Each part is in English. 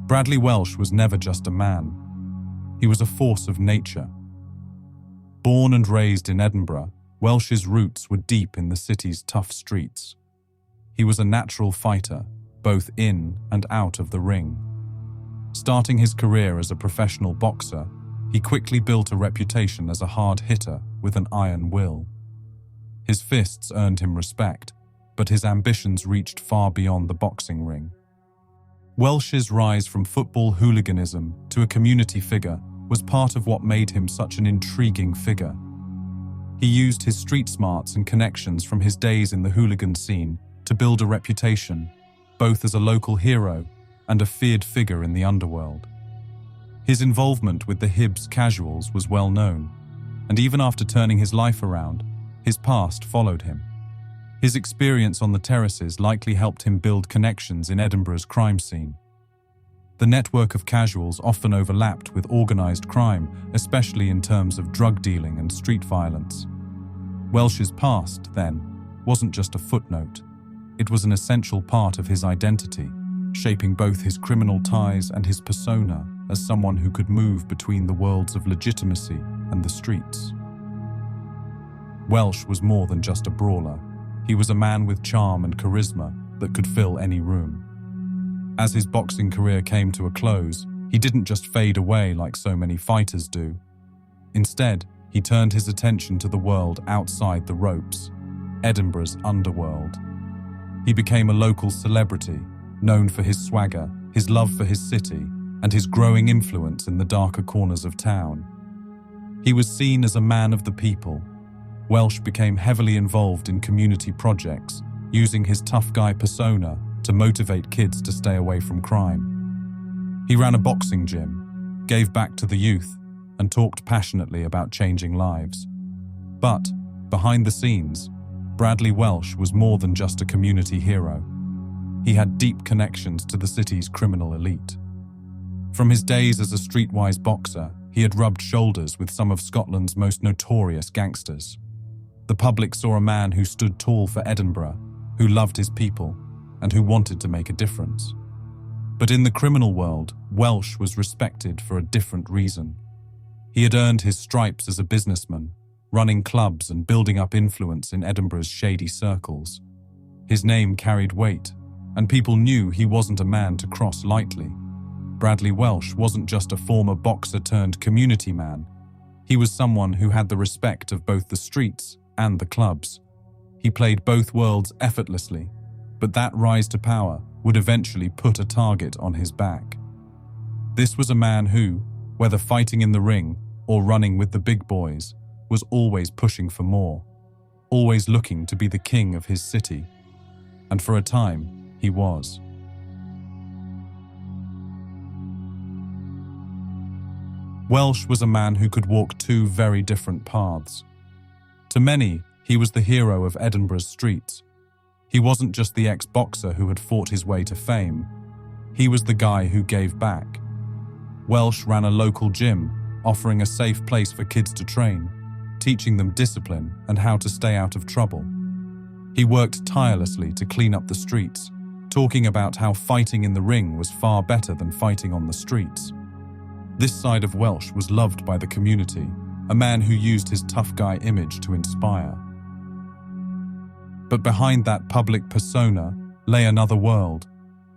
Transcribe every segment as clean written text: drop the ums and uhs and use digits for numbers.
Bradley Welsh was never just a man. He was a force of nature. Born and raised in Edinburgh, Welsh's roots were deep in the city's tough streets. He was a natural fighter, both in and out of the ring. Starting his career as a professional boxer, he quickly built a reputation as a hard hitter with an iron will. His fists earned him respect, but his ambitions reached far beyond the boxing ring. Welsh's rise from football hooliganism to a community figure was part of what made him such an intriguing figure. He used his street smarts and connections from his days in the hooligan scene to build a reputation, both as a local hero and a feared figure in the underworld. His involvement with the Hibs Casuals was well known, and even after turning his life around, his past followed him. His experience on the terraces likely helped him build connections in Edinburgh's crime scene. The network of casuals often overlapped with organized crime, especially in terms of drug dealing and street violence. Welsh's past, then, wasn't just a footnote. It was an essential part of his identity, shaping both his criminal ties and his persona as someone who could move between the worlds of legitimacy and the streets. Welsh was more than just a brawler. He was a man with charm and charisma that could fill any room. As his boxing career came to a close, he didn't just fade away like so many fighters do. Instead, he turned his attention to the world outside the ropes, Edinburgh's underworld. He became a local celebrity, known for his swagger, his love for his city, and his growing influence in the darker corners of town. He was seen as a man of the people. Welsh became heavily involved in community projects, using his tough guy persona to motivate kids to stay away from crime. He ran a boxing gym, gave back to the youth, and talked passionately about changing lives. But, behind the scenes, Bradley Welsh was more than just a community hero. He had deep connections to the city's criminal elite. From his days as a streetwise boxer, he had rubbed shoulders with some of Scotland's most notorious gangsters. The public saw a man who stood tall for Edinburgh, who loved his people, and who wanted to make a difference. But in the criminal world, Welsh was respected for a different reason. He had earned his stripes as a businessman, running clubs and building up influence in Edinburgh's shady circles. His name carried weight, and people knew he wasn't a man to cross lightly. Bradley Welsh wasn't just a former boxer turned community man. He was someone who had the respect of both the streets and the clubs. He played both worlds effortlessly, but that rise to power would eventually put a target on his back. This was a man who, whether fighting in the ring or running with the big boys, was always pushing for more, always looking to be the king of his city. And for a time, he was. Welsh was a man who could walk two very different paths. To many, he was the hero of Edinburgh's streets. He wasn't just the ex-boxer who had fought his way to fame. He was the guy who gave back. Welsh ran a local gym, offering a safe place for kids to train, teaching them discipline and how to stay out of trouble. He worked tirelessly to clean up the streets, talking about how fighting in the ring was far better than fighting on the streets. This side of Welsh was loved by the community, a man who used his tough guy image to inspire. But behind that public persona lay another world,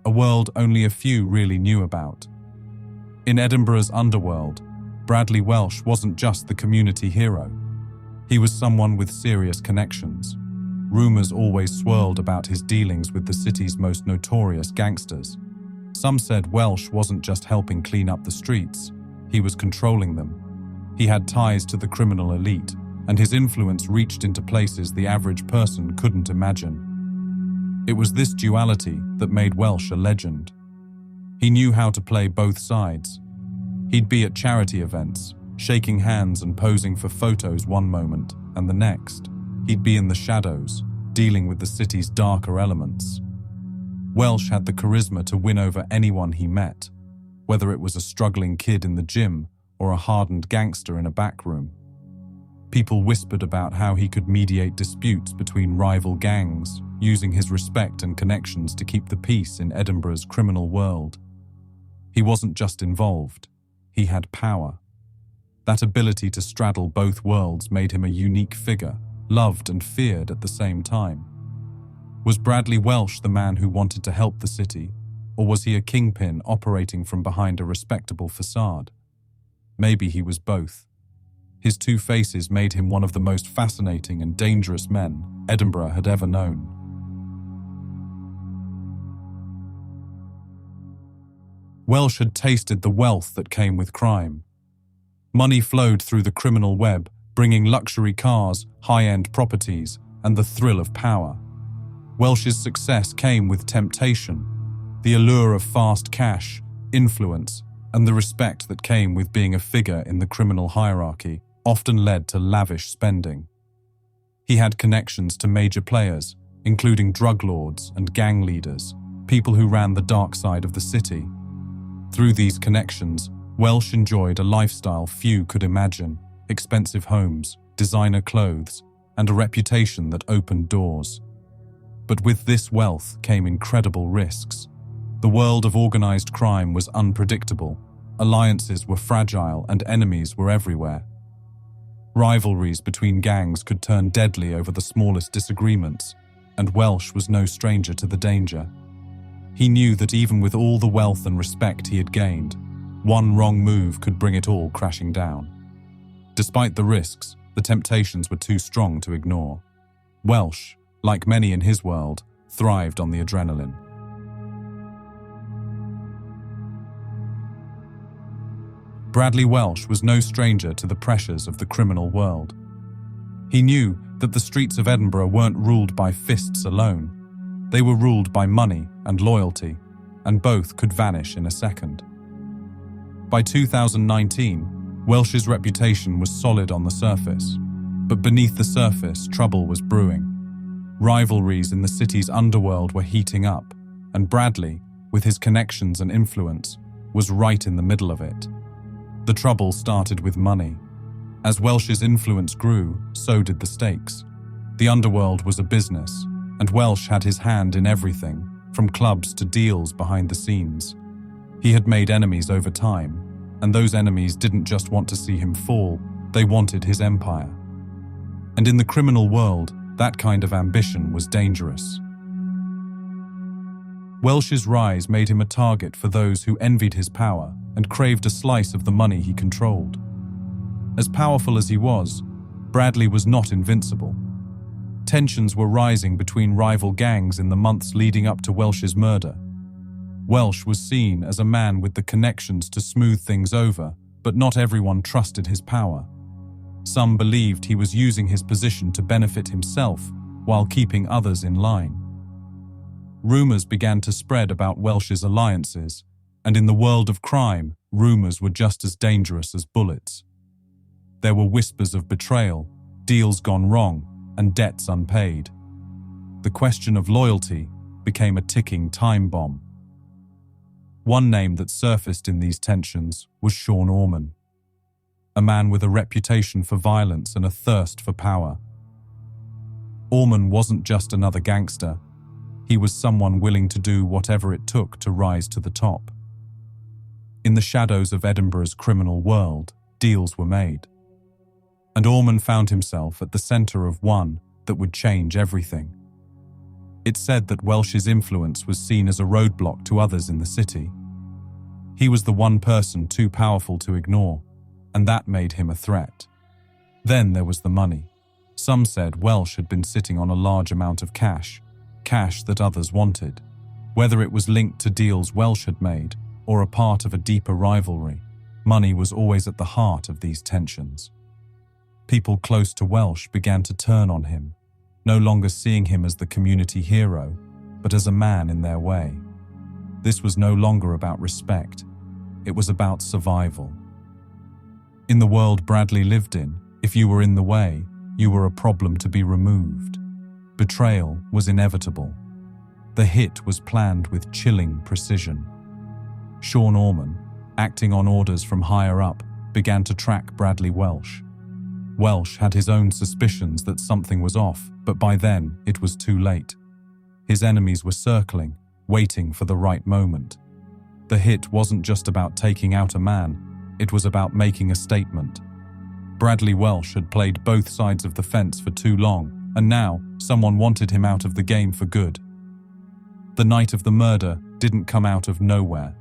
a world only a few really knew about. In Edinburgh's underworld, Bradley Welsh wasn't just the community hero. He was someone with serious connections. Rumors always swirled about his dealings with the city's most notorious gangsters. Some said Welsh wasn't just helping clean up the streets, he was controlling them. He had ties to the criminal elite, and his influence reached into places the average person couldn't imagine. It was this duality that made Welsh a legend. He knew how to play both sides. He'd be at charity events, shaking hands and posing for photos one moment, and the next, he'd be in the shadows, dealing with the city's darker elements. Welsh had the charisma to win over anyone he met, whether it was a struggling kid in the gym or a hardened gangster in a back room. People whispered about how he could mediate disputes between rival gangs, using his respect and connections to keep the peace in Edinburgh's criminal world. He wasn't just involved, he had power. That ability to straddle both worlds made him a unique figure, loved and feared at the same time. Was Bradley Welsh the man who wanted to help the city, or was he a kingpin operating from behind a respectable facade? Maybe he was both. His two faces made him one of the most fascinating and dangerous men Edinburgh had ever known. Welsh had tasted the wealth that came with crime. Money flowed through the criminal web, bringing luxury cars, high-end properties, and the thrill of power. Welsh's success came with temptation, the allure of fast cash, influence, and the respect that came with being a figure in the criminal hierarchy often led to lavish spending. He had connections to major players, including drug lords and gang leaders, people who ran the dark side of the city. Through these connections, Welsh enjoyed a lifestyle few could imagine: expensive homes, designer clothes, and a reputation that opened doors. But with this wealth came incredible risks. The world of organized crime was unpredictable, alliances were fragile, and enemies were everywhere. Rivalries between gangs could turn deadly over the smallest disagreements, and Welsh was no stranger to the danger. He knew that even with all the wealth and respect he had gained, one wrong move could bring it all crashing down. Despite the risks, the temptations were too strong to ignore. Welsh, like many in his world, thrived on the adrenaline. Bradley Welsh was no stranger to the pressures of the criminal world. He knew that the streets of Edinburgh weren't ruled by fists alone. They were ruled by money and loyalty, and both could vanish in a second. By 2019, Welsh's reputation was solid on the surface, but beneath the surface, trouble was brewing. Rivalries in the city's underworld were heating up, and Bradley, with his connections and influence, was right in the middle of it. The trouble started with money. As Welsh's influence grew, so did the stakes. The underworld was a business, and Welsh had his hand in everything, from clubs to deals behind the scenes. He had made enemies over time, and those enemies didn't just want to see him fall, they wanted his empire. And in the criminal world, that kind of ambition was dangerous. Welsh's rise made him a target for those who envied his power and craved a slice of the money he controlled. As powerful as he was, Bradley was not invincible. Tensions were rising between rival gangs in the months leading up to Welsh's murder. Welsh was seen as a man with the connections to smooth things over, but not everyone trusted his power. Some believed he was using his position to benefit himself while keeping others in line. Rumors began to spread about Welsh's alliances, and in the world of crime, rumors were just as dangerous as bullets. There were whispers of betrayal, deals gone wrong, and debts unpaid. The question of loyalty became a ticking time bomb. One name that surfaced in these tensions was Sean Orman, a man with a reputation for violence and a thirst for power. Orman wasn't just another gangster. He was someone willing to do whatever it took to rise to the top. In the shadows of Edinburgh's criminal world, deals were made. And Orman found himself at the center of one that would change everything. It said that Welsh's influence was seen as a roadblock to others in the city. He was the one person too powerful to ignore, and that made him a threat. Then there was the money. Some said Welsh had been sitting on a large amount of cash that others wanted. Whether it was linked to deals Welsh had made or a part of a deeper rivalry, money was always at the heart of these tensions. People close to Welsh began to turn on him, no longer seeing him as the community hero, but as a man in their way. This was no longer about respect. It was about survival. In the world Bradley lived in, if you were in the way, you were a problem to be removed. Betrayal was inevitable. The hit was planned with chilling precision. Sean Orman, acting on orders from higher up, began to track Bradley Welsh. Welsh had his own suspicions that something was off, but by then it was too late. His enemies were circling, waiting for the right moment. The hit wasn't just about taking out a man, it was about making a statement. Bradley Welsh had played both sides of the fence for too long, and now someone wanted him out of the game for good. The night of the murder didn't come out of nowhere.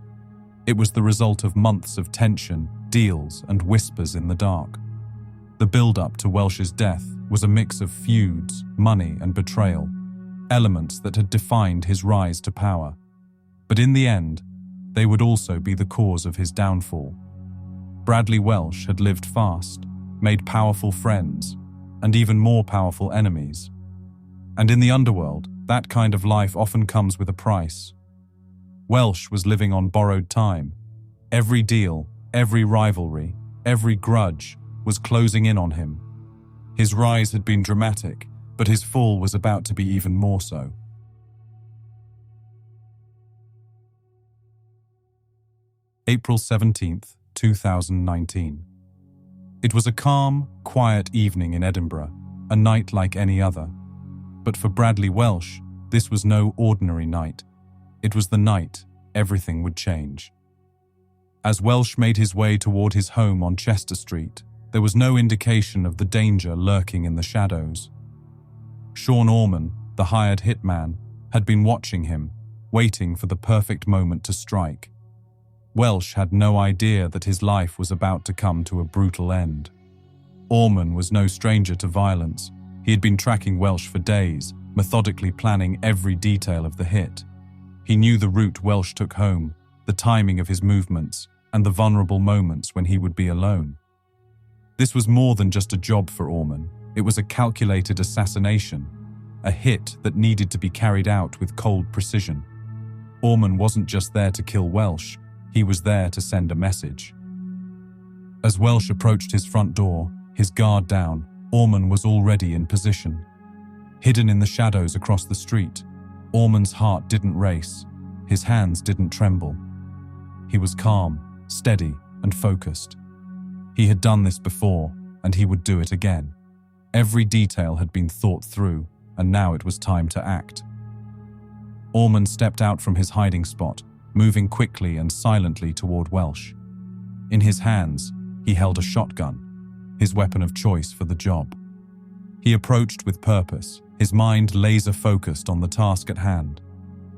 It was the result of months of tension, deals, and whispers in the dark. The build-up to Welsh's death was a mix of feuds, money, and betrayal, elements that had defined his rise to power. But in the end, they would also be the cause of his downfall. Bradley Welsh had lived fast, made powerful friends, and even more powerful enemies. And in the underworld, that kind of life often comes with a price. Welsh was living on borrowed time. Every deal, every rivalry, every grudge was closing in on him. His rise had been dramatic, but his fall was about to be even more so. April 17th, 2019. It was a calm, quiet evening in Edinburgh, a night like any other. But for Bradley Welsh, this was no ordinary night. It was the night everything would change. As Welsh made his way toward his home on Chester Street, there was no indication of the danger lurking in the shadows. Sean Orman, the hired hitman, had been watching him, waiting for the perfect moment to strike. Welsh had no idea that his life was about to come to a brutal end. Orman was no stranger to violence. He had been tracking Welsh for days, methodically planning every detail of the hit. He knew the route Welsh took home, the timing of his movements, and the vulnerable moments when he would be alone. This was more than just a job for Orman. It was a calculated assassination, a hit that needed to be carried out with cold precision. Orman wasn't just there to kill Welsh, he was there to send a message. As Welsh approached his front door, his guard down, Orman was already in position. Hidden in the shadows across the street, Orman's heart didn't race, his hands didn't tremble. He was calm, steady, and focused. He had done this before, and he would do it again. Every detail had been thought through, and now it was time to act. Orman stepped out from his hiding spot, moving quickly and silently toward Welsh. In his hands, he held a shotgun, his weapon of choice for the job. He approached with purpose, his mind laser-focused on the task at hand.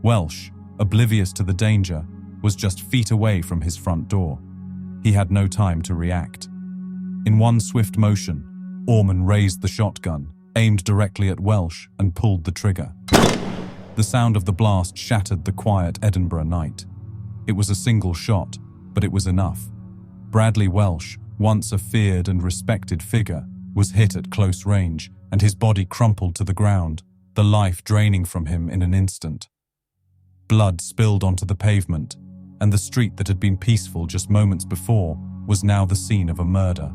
Welsh, oblivious to the danger, was just feet away from his front door. He had no time to react. In one swift motion, Orman raised the shotgun, aimed directly at Welsh, and pulled the trigger. The sound of the blast shattered the quiet Edinburgh night. It was a single shot, but it was enough. Bradley Welsh, once a feared and respected figure, was hit at close range, and his body crumpled to the ground, the life draining from him in an instant. Blood spilled onto the pavement, and the street that had been peaceful just moments before was now the scene of a murder.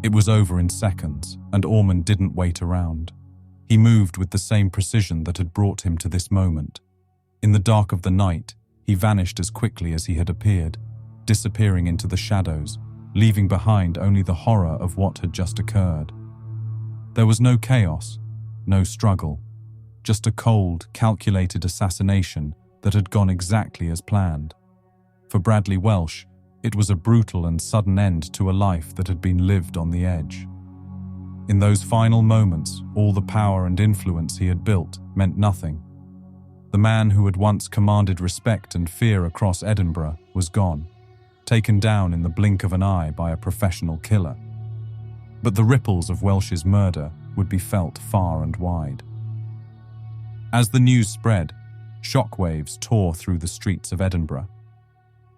It was over in seconds, and Orman didn't wait around. He moved with the same precision that had brought him to this moment. In the dark of the night, he vanished as quickly as he had appeared, disappearing into the shadows, leaving behind only the horror of what had just occurred. There was no chaos, no struggle, just a cold, calculated assassination that had gone exactly as planned. For Bradley Welsh, it was a brutal and sudden end to a life that had been lived on the edge. In those final moments, all the power and influence he had built meant nothing. The man who had once commanded respect and fear across Edinburgh was gone, taken down in the blink of an eye by a professional killer. But the ripples of Welsh's murder would be felt far and wide. As the news spread, shockwaves tore through the streets of Edinburgh.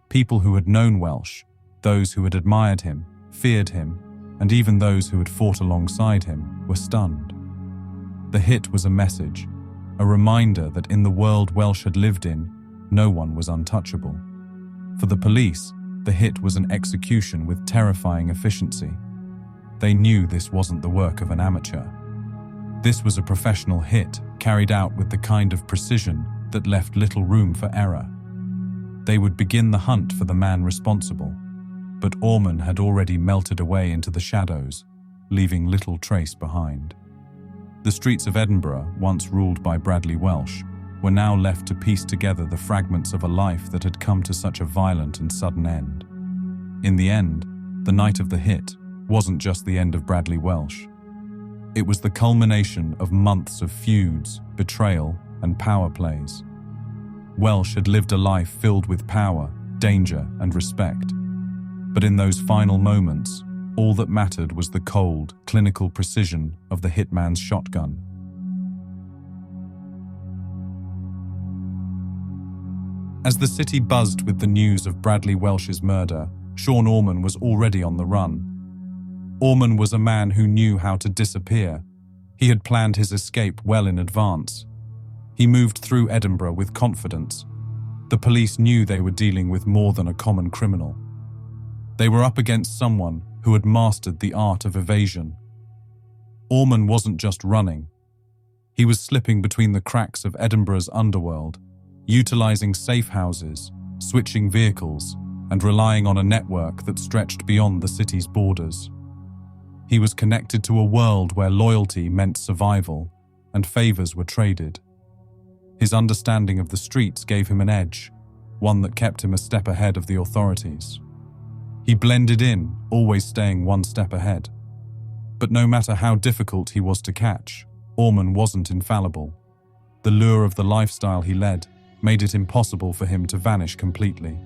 People who had known Welsh, those who had admired him, feared him, and even those who had fought alongside him were stunned. The hit was a message, a reminder that in the world Welsh had lived in, no one was untouchable. For the police, the hit was an execution with terrifying efficiency. They knew this wasn't the work of an amateur. This was a professional hit carried out with the kind of precision that left little room for error. They would begin the hunt for the man responsible, but Orman had already melted away into the shadows, leaving little trace behind. The streets of Edinburgh, once ruled by Bradley Welsh, were now left to piece together the fragments of a life that had come to such a violent and sudden end. In the end, the night of the hit wasn't just the end of Bradley Welsh. It was the culmination of months of feuds, betrayal, and power plays. Welsh had lived a life filled with power, danger, and respect. But in those final moments, all that mattered was the cold, clinical precision of the hitman's shotgun. As the city buzzed with the news of Bradley Welsh's murder, Sean Orman was already on the run. Orman was a man who knew how to disappear. He had planned his escape well in advance. He moved through Edinburgh with confidence. The police knew they were dealing with more than a common criminal. They were up against someone who had mastered the art of evasion. Orman wasn't just running. He was slipping between the cracks of Edinburgh's underworld, utilizing safe houses, switching vehicles, and relying on a network that stretched beyond the city's borders. He was connected to a world where loyalty meant survival, and favors were traded. His understanding of the streets gave him an edge, one that kept him a step ahead of the authorities. He blended in, always staying one step ahead. But no matter how difficult he was to catch, Orman wasn't infallible. The lure of the lifestyle he led made it impossible for him to vanish completely.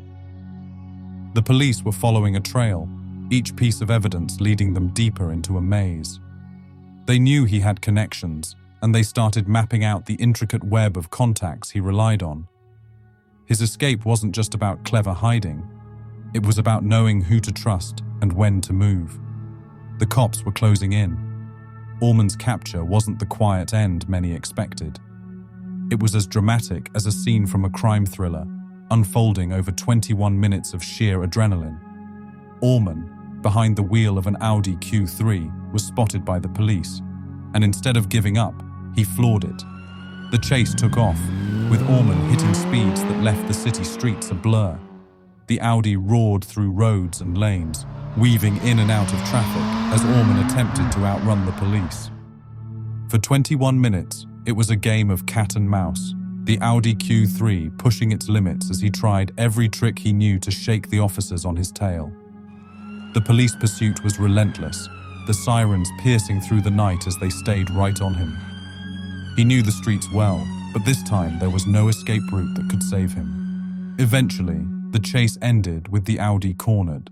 The police were following a trail, each piece of evidence leading them deeper into a maze. They knew he had connections, and they started mapping out the intricate web of contacts he relied on. His escape wasn't just about clever hiding. It was about knowing who to trust and when to move. The cops were closing in. Orman's capture wasn't the quiet end many expected. It was as dramatic as a scene from a crime thriller, unfolding over 21 minutes of sheer adrenaline. Orman, behind the wheel of an Audi Q3, was spotted by the police, and instead of giving up, he floored it. The chase took off, with Orman hitting speeds that left the city streets a blur. The Audi roared through roads and lanes, weaving in and out of traffic as Orman attempted to outrun the police. For 21 minutes, it was a game of cat and mouse, the Audi Q3 pushing its limits as he tried every trick he knew to shake the officers on his tail. The police pursuit was relentless, the sirens piercing through the night as they stayed right on him. He knew the streets well, but this time there was no escape route that could save him. Eventually, the chase ended with the Audi cornered.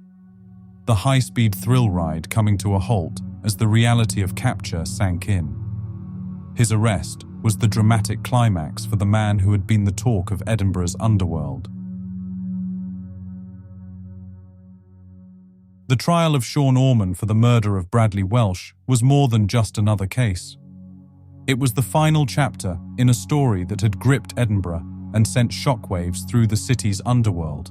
The high-speed thrill ride coming to a halt as the reality of capture sank in. His arrest was the dramatic climax for the man who had been the talk of Edinburgh's underworld. The trial of Sean Orman for the murder of Bradley Welsh was more than just another case. It was the final chapter in a story that had gripped Edinburgh and sent shockwaves through the city's underworld.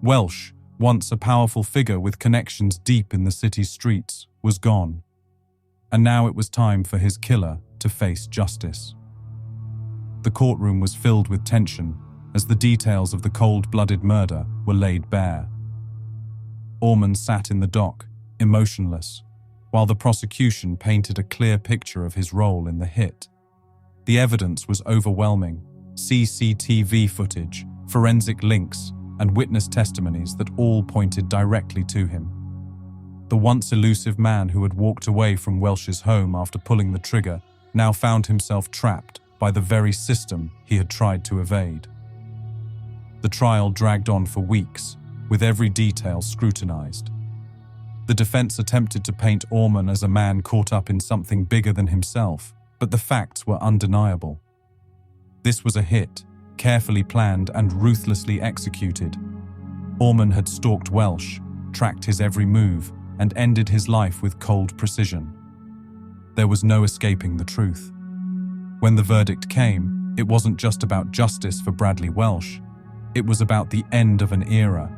Welsh, once a powerful figure with connections deep in the city's streets, was gone. And now it was time for his killer to face justice. The courtroom was filled with tension as the details of the cold-blooded murder were laid bare. Orman sat in the dock, emotionless, while the prosecution painted a clear picture of his role in the hit. The evidence was overwhelming: CCTV footage, forensic links, and witness testimonies that all pointed directly to him. The once elusive man who had walked away from Welsh's home after pulling the trigger now found himself trapped by the very system he had tried to evade. The trial dragged on for weeks, with every detail scrutinized. The defense attempted to paint Orman as a man caught up in something bigger than himself, but the facts were undeniable. This was a hit, carefully planned and ruthlessly executed. Orman had stalked Welsh, tracked his every move, and ended his life with cold precision. There was no escaping the truth. When the verdict came, it wasn't just about justice for Bradley Welsh. It was about the end of an era.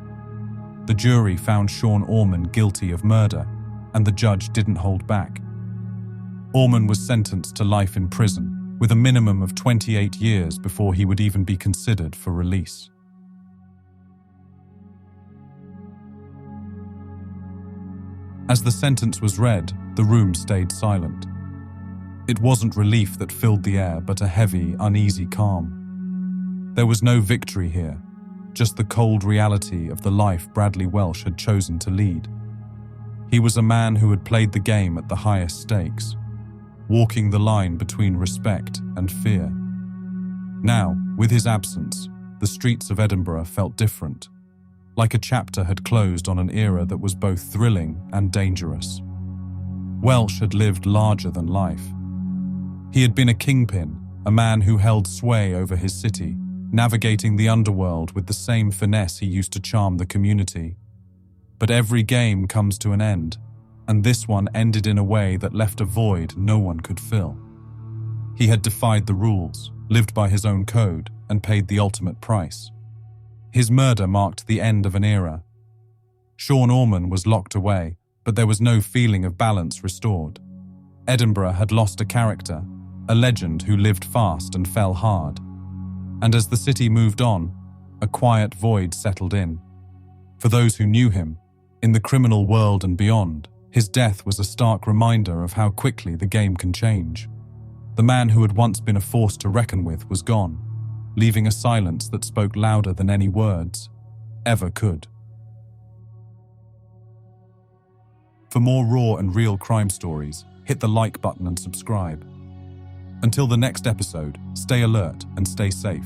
The jury found Sean Orman guilty of murder, and the judge didn't hold back. Orman was sentenced to life in prison, with a minimum of 28 years before he would even be considered for release. As the sentence was read, the room stayed silent. It wasn't relief that filled the air, but a heavy, uneasy calm. There was no victory here, just the cold reality of the life Bradley Welsh had chosen to lead. He was a man who had played the game at the highest stakes, walking the line between respect and fear. Now, with his absence, the streets of Edinburgh felt different, like a chapter had closed on an era that was both thrilling and dangerous. Welsh had lived larger than life. He had been a kingpin, a man who held sway over his city, navigating the underworld with the same finesse he used to charm the community. But every game comes to an end, and this one ended in a way that left a void no one could fill. He had defied the rules, lived by his own code, and paid the ultimate price. His murder marked the end of an era. Sean Orman was locked away, but there was no feeling of balance restored. Edinburgh had lost a character, a legend who lived fast and fell hard. And as the city moved on, a quiet void settled in. For those who knew him, in the criminal world and beyond, his death was a stark reminder of how quickly the game can change. The man who had once been a force to reckon with was gone, leaving a silence that spoke louder than any words ever could. For more raw and real crime stories, hit the like button and subscribe. Until the next episode, stay alert and stay safe.